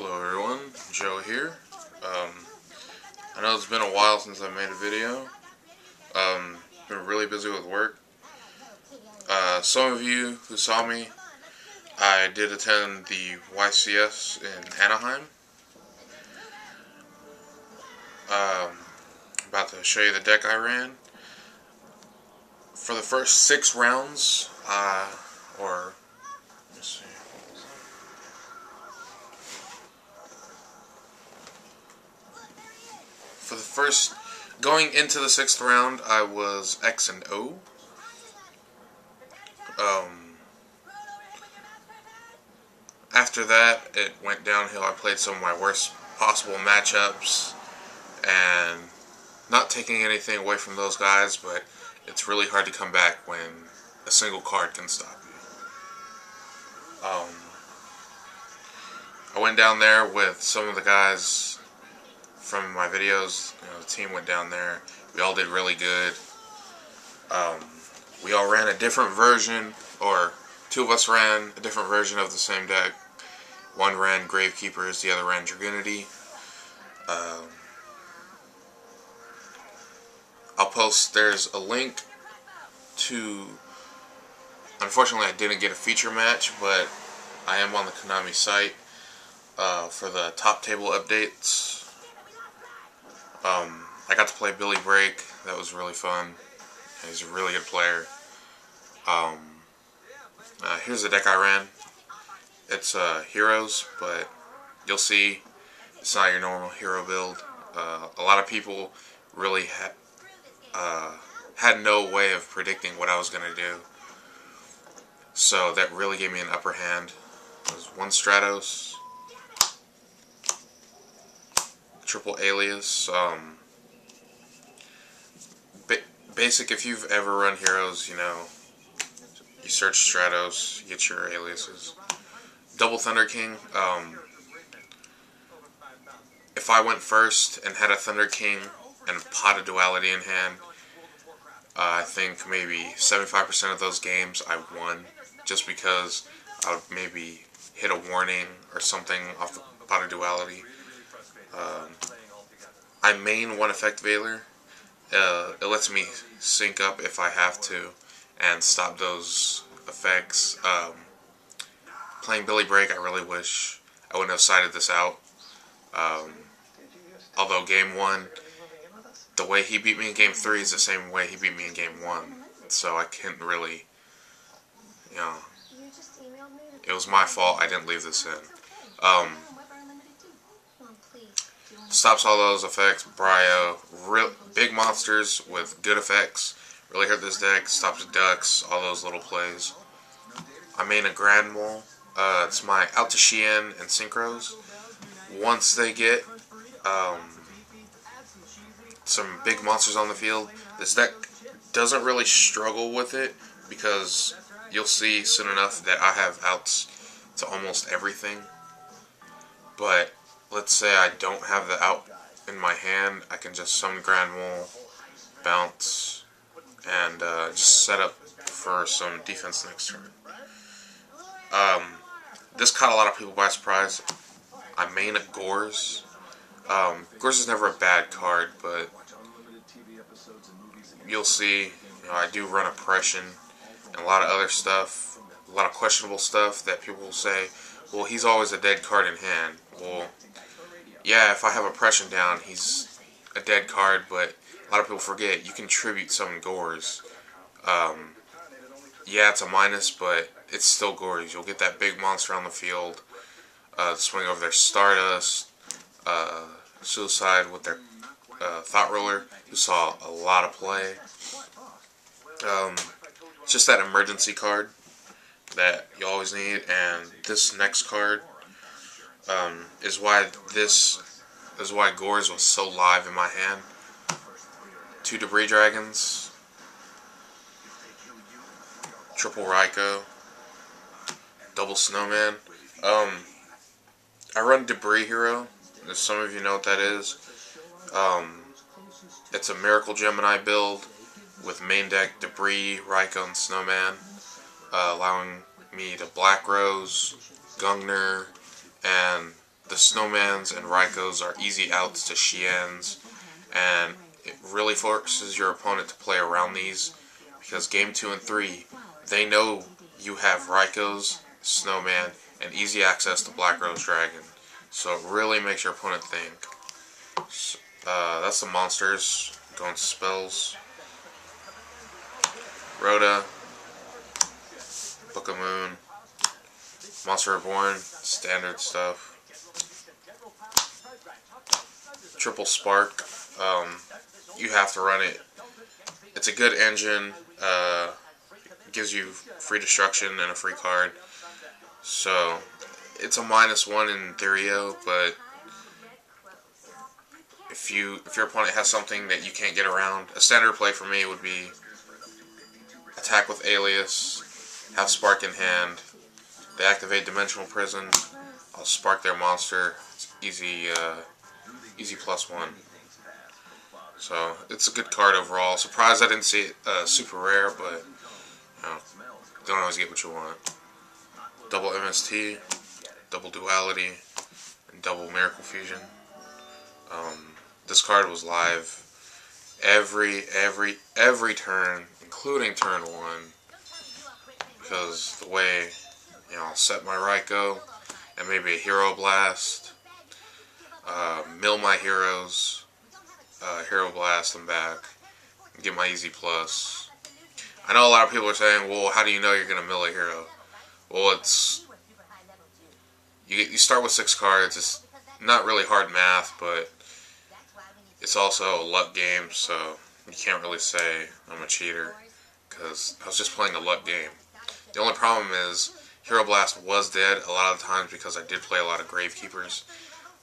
Hello everyone, Joe here. I know it's been a while since I made a video. Been really busy with work. Some of you who saw me, I did attend the YCS in Anaheim. About to show you the deck I ran. For the first 6 rounds, let's see. For the first, going into the 6th round, I was X and O. After that, it went downhill. I played some of my worst possible matchups, and not taking anything away from those guys, but it's really hard to come back when a single card can stop you. I went down there with some of the guys from my videos. The team went down there. We all did really good. We all ran a different version, or 2 of us ran a different version of the same deck. One ran Gravekeepers, the other ran Dragunity. I'll post, there's a link to, unfortunately I didn't get a feature match, but I am on the Konami site for the top table updates. I got to play Billy Break. That was really fun. He's a really good player. Here's the deck I ran. It's Heroes, but you'll see it's not your normal hero build. A lot of people really had no way of predicting what I was going to do. So that really gave me an upper hand. It was 1 Stratos, triple Alias. Basic, if you've ever run Heroes, you know, you search Stratos, you get your aliases. Double Thunder King. If I went first and had a Thunder King and a Pot of Duality in hand, I think maybe 75% of those games I won, just because I would maybe hit a warning or something off the Pot of Duality. I main 1 Effect Veiler. It lets me sync up if I have to and stop those effects. Playing Billy Break, I really wish I wouldn't have sided this out. Although Game 1, the way he beat me in Game 3 is the same way he beat me in Game 1. So I can't really, it was my fault I didn't leave this in. Stops all those effects. Brio, big monsters with good effects. Really hurt this deck. Stops ducks, all those little plays. I main a Grand Mole. It's my Out to Shien and Synchros. Once they get some big monsters on the field, this deck doesn't really struggle with it, because you'll see soon enough that I have outs to almost everything. But let's say I don't have the out in my hand, I can just summon Grand Mole, bounce, and just set up for some defense next turn. This caught a lot of people by surprise. I main a Gores. Gores is never a bad card, but you'll see, I do run Oppression and a lot of other stuff, a lot of questionable stuff that people will say, well, he's always a dead card in hand. Well, yeah, if I have Oppression down, he's a dead card, but a lot of people forget, you can tribute summon Gores. Yeah, it's a minus, but it's still Gores. You'll get that big monster on the field, swing over their Stardust, Suicide with their Thought Roller, who saw a lot of play. It's just that emergency card that you always need, and this next card is why Gores was so live in my hand. 2 Debris Dragons, triple Raikou, double Snowman. I run Debris Hero, as some of you know what that is. It's a Miracle Gemini build with main deck Debris, Raikou, and Snowman, allowing me to Black Rose, Gungner, and the Snowmans and Raikos are easy outs to Shiens, and it really forces your opponent to play around these, because game 2 and 3, they know you have Raikos, Snowman, and easy access to Black Rose Dragon. So it really makes your opponent think. So, that's the monsters. Going to spells. Rhoda, Book of Moon, Monster Reborn, standard stuff. Triple Spark. You have to run it. It's a good engine. Gives you free destruction and a free card. So it's a -1 in Therio, but if your opponent has something that you can't get around, a standard play for me would be attack with Alias, have Spark in hand. They activate Dimensional Prison. I'll spark their monster. It's easy, easy +1. So it's a good card overall. Surprised I didn't see it super rare, but you know, don't always get what you want. Double MST, double Duality, and double Miracle Fusion. This card was live every turn, including turn 1, because the way, you know, I'll set my Raiko and maybe a Hero Blast, mill my heroes, Hero Blast them back, and get my easy plus. I know a lot of people are saying, well, how do you know you're going to mill a hero? Well, it's you start with 6 cards. It's not really hard math, but it's also a luck game, so you can't really say I'm a cheater, because I was just playing a luck game. The only problem is Hero Blast was dead a lot of the times because I did play a lot of Gravekeepers,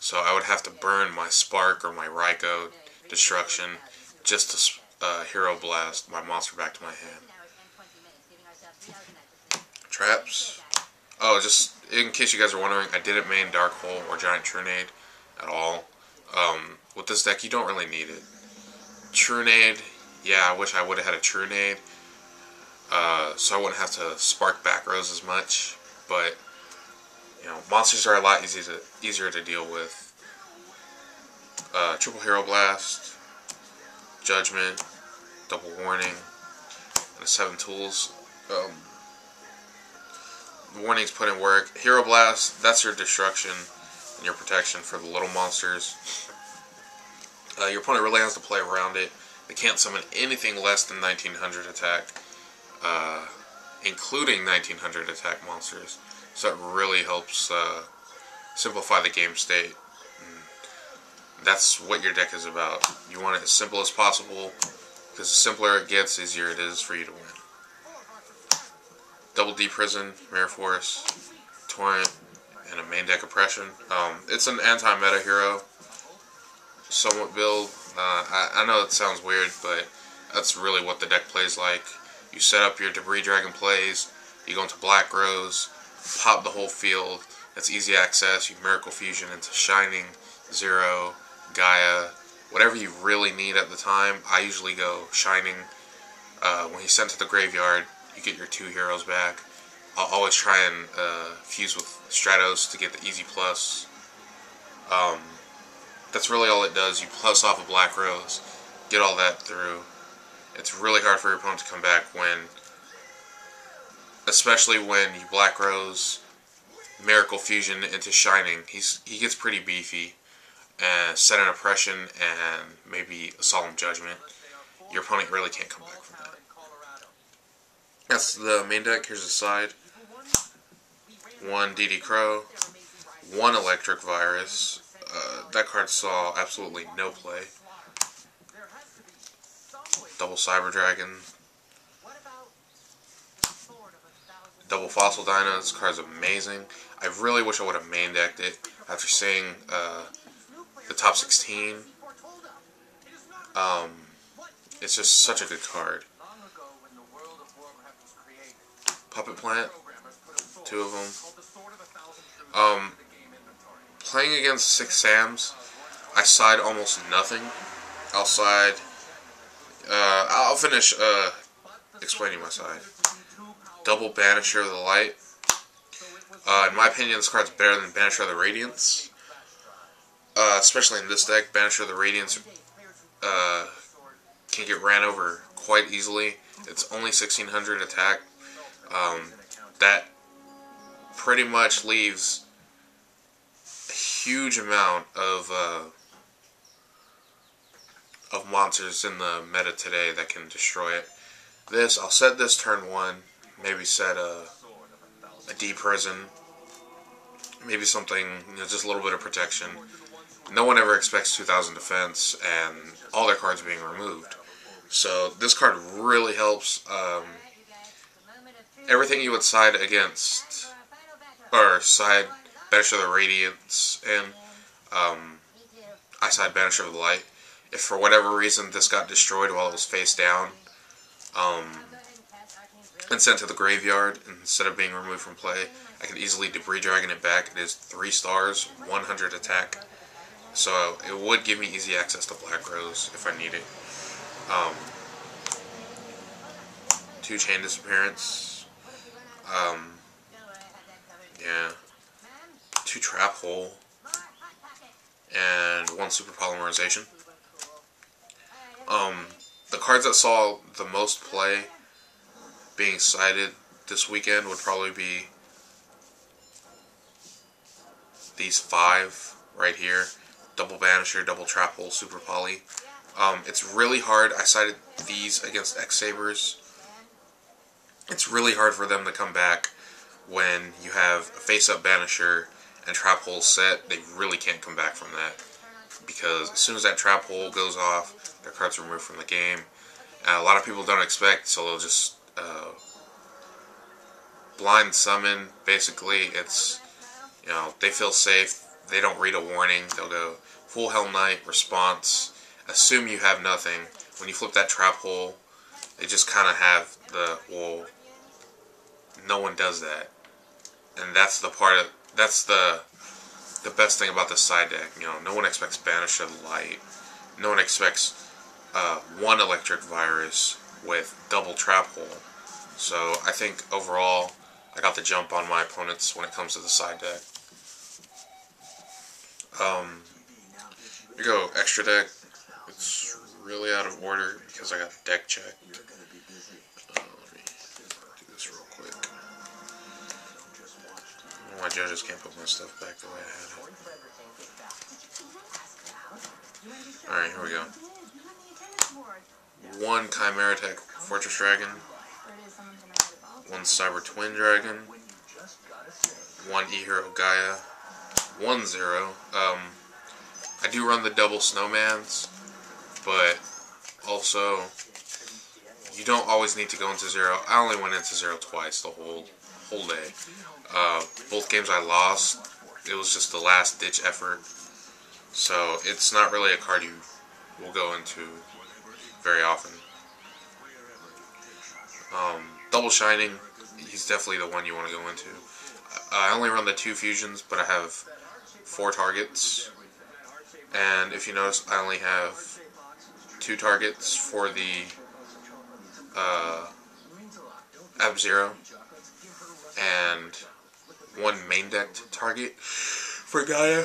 so I would have to burn my Spark or my Raiko Destruction just to Hero Blast my monster back to my hand. Traps. Oh, just in case you guys are wondering, I didn't main Dark Hole or Giant Trunade at all. With this deck, you don't really need it. Trunade, yeah, I wish I would have had a Trunade, so I wouldn't have to spark back rows as much. But you know, monsters are a lot easier to deal with. Triple Hero Blast, Judgment, Double Warning, and the 7 tools. Warnings put in work. Hero Blast, that's your destruction and your protection for the little monsters. Your opponent really has to play around it. They can't summon anything less than 1900 attack, including 1900 attack monsters. So it really helps simplify the game state. And that's what your deck is about. You want it as simple as possible, because the simpler it gets, easier it is for you to win. Double D Prison, Mirror Force, Torrent, and a main deck Oppression. It's an anti-meta hero, somewhat build. I know it sounds weird, but that's really what the deck plays like. You set up your Debris Dragon plays, you go into Black Rose, pop the whole field. That's easy access. You Miracle Fusion into Shining, Zero, Gaia, whatever you really need at the time. I usually go Shining. When he's sent to the graveyard, you get your 2 heroes back. I'll always try and fuse with Stratos to get the easy plus. That's really all it does. You plus off a Black Rose, get all that through. It's really hard for your opponent to come back especially when you Black Rose, Miracle Fusion into Shining. He gets pretty beefy, and set an Oppression and maybe a Solemn Judgment. Your opponent really can't come back from that. That's the main deck. Here's the side. 1 DD Crow, 1 Electric Virus. That card saw absolutely no play. Double Cyber Dragon. Double Fossil Dino. This card's amazing. I really wish I would have main decked it after seeing the top 16. It's just such a good card. Puppet Plant, 2 of them. Playing against 6 Sams, I side almost nothing. I'll finish explaining my side. Double Banisher of the Light. In my opinion, this card's better than Banisher of the Radiance. especially in this deck, Banisher of the Radiance can get ran over quite easily. It's only 1600 attack. That pretty much leaves a huge amount of monsters in the meta today that can destroy it. I'll set this turn 1, maybe set a D-Prison, maybe something, just a little bit of protection. No one ever expects 2000 defense, and all their cards being removed. So this card really helps. Everything you would side against, or side Banisher of the Radiance in, I side Banisher of the Light. If for whatever reason this got destroyed while it was face down, and sent to the graveyard instead of being removed from play, I could easily Debris Dragon it back. It is 3 stars, 100 attack. So it would give me easy access to Black Rose if I need it. 2 Chain Disappearance. Yeah. 2 Trap Hole. And 1 Super Polymerization. The cards that saw the most play being sided this weekend would probably be these 5 right here. Double Banisher, Double Trap Hole, Super Poly. It's really hard. I sided these against X-Sabers. It's really hard for them to come back when you have a face-up Banisher and Trap Hole set. They really can't come back from that, because as soon as that Trap Hole goes off, their cards are removed from the game. And a lot of people don't expect, so they'll just blind summon. Basically, it's, they feel safe. They don't read a warning. They'll go Full Helm Knight, response, assume you have nothing. When you flip that Trap Hole, they just kind of have the, well, no one does that. And that's the part of, that's the best thing about this side deck. No one expects Banish of the Light. No one expects 1 Electric Virus with double Trap Hole. So I think overall, I got the jump on my opponents when it comes to the side deck. Here we go, extra deck. It's really out of order because I got deck checked. Let me do this real quick. My judges can't put my stuff back the way I had it. Alright, here we go. 1 Chimera Tech Fortress Dragon. 1 Cyber Twin Dragon. 1 E-Hero Gaia. 1 0. I do run the double Snowmans, but also you don't always need to go into 0. I only went into 0 twice the whole day. Both games I lost. It was just the last ditch effort. So it's not really a card you will go into very often. Double Shining, he's definitely the one you want to go into. I only run the 2 fusions, but I have 4 targets. And if you notice, I only have 2 targets for the Ab-Zero and 1 main decked target for Gaia.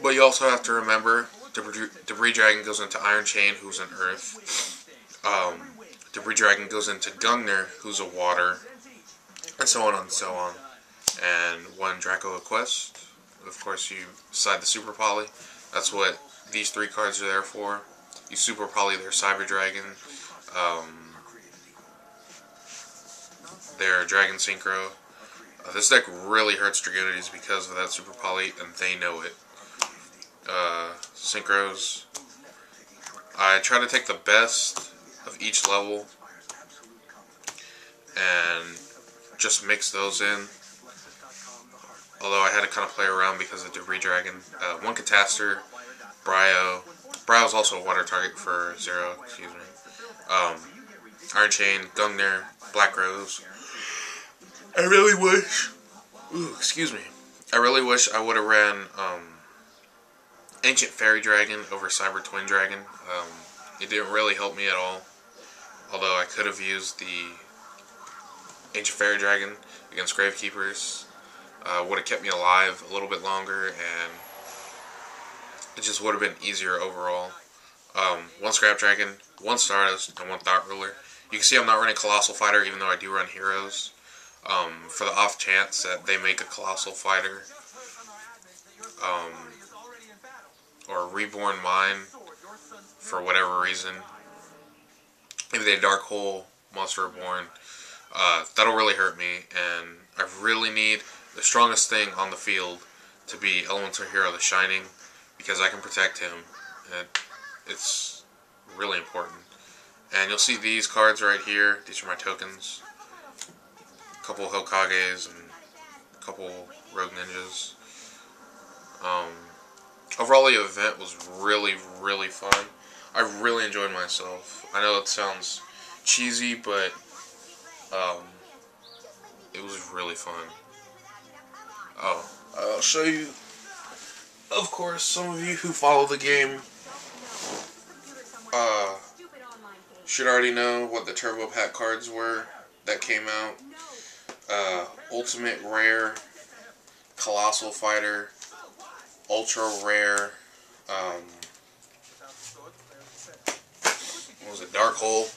But you also have to remember, Debris Dragon goes into Iron Chain, who's an Earth. Debris Dragon goes into Gungnir, who's a Water, and so on and so on. And 1 Draco Quest. Of course, you side the Super Poly. That's what these 3 cards are there for. You Super Poly their Cyber Dragon, their Dragon Synchro. This deck really hurts Dragonities because of that Super Poly, and they know it. Synchros. I try to take the best of each level and just mix those in. Although I had to kind of play around because of Debris Dragon. 1 Catastor, Bryo. Bryo's also a water target for 0, excuse me. Iron Chain, Gungnir, Black Rose. I really wish... Ooh, excuse me. I really wish I would have ran Ancient Fairy Dragon over Cyber Twin Dragon. It didn't really help me at all. Although I could have used the Ancient Fairy Dragon against Gravekeepers. Would have kept me alive a little bit longer and it just would have been easier overall. One Scrap Dragon, one Stardust, and one Thought Ruler. You can see I'm not running Colossal Fighter, even though I do run Heroes. For the off chance that they make a Colossal Fighter, or Reborn Mine, for whatever reason. Maybe they Dark Hole Monster Reborn. That'll really hurt me, and I really need the strongest thing on the field to be Elemental Hero the Shining, because I can protect him, and it's really important. And you'll see these cards right here. These are my tokens. A couple Hokages and a couple Rogue Ninjas. Overall, the event was really, really fun. I really enjoyed myself. I know it sounds cheesy, but it was really fun. Oh, I'll show you, of course, some of you who follow the game should already know what the Turbo Pack cards were that came out. Ultimate Rare, Colossal Fighter, Ultra Rare, what was it, Dark Hole.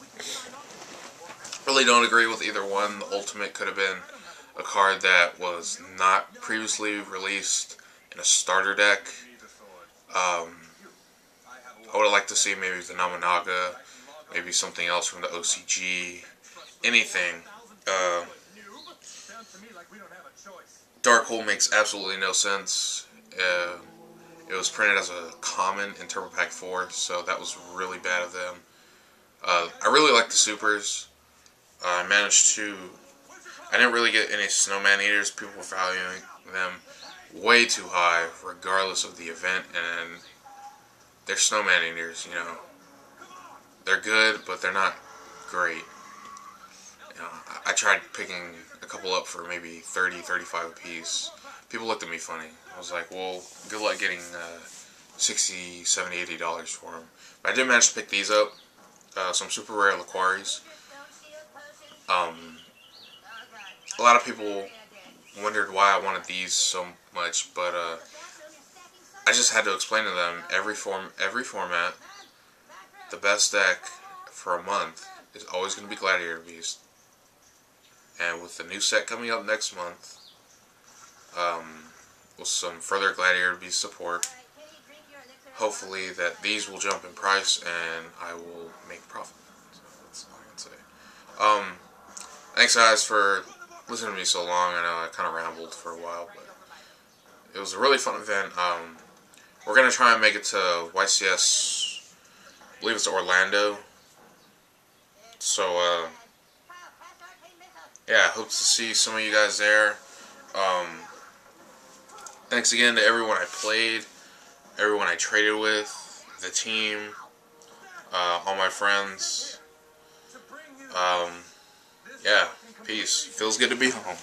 Really don't agree with either one. The Ultimate could have been a card that was not previously released in a starter deck. I would have liked to see maybe the Namanaga, maybe something else from the OCG, anything. Dark Hole makes absolutely no sense. It was printed as a common in Turbo Pack 4, so that was really bad of them. I really like the supers. I didn't really get any Snowman Eaters. People were valuing them way too high, regardless of the event, and they're Snowman Eaters, you know. They're good, but they're not great. You know, I tried picking a couple up for maybe 30, 35 a piece. People looked at me funny. I was like, well, good luck getting $60, $70, $80 for them. But I did manage to pick these up. Some super rare Laquaris. A lot of people wondered why I wanted these so much, but I just had to explain to them every format, the best deck for a month is always going to be Gladiator Beast. And with the new set coming up next month, with some further Gladiator Beast support, hopefully that these will jump in price and I will make profit. So that's all I can say. Thanks guys for listening to me so long. I know I kind of rambled for a while, but it was a really fun event. We're going to try and make it to YCS, I believe it's Orlando. So, yeah, hope to see some of you guys there. Thanks again to everyone I played, everyone I traded with, the team, all my friends. Yeah, peace. Feels good to be home.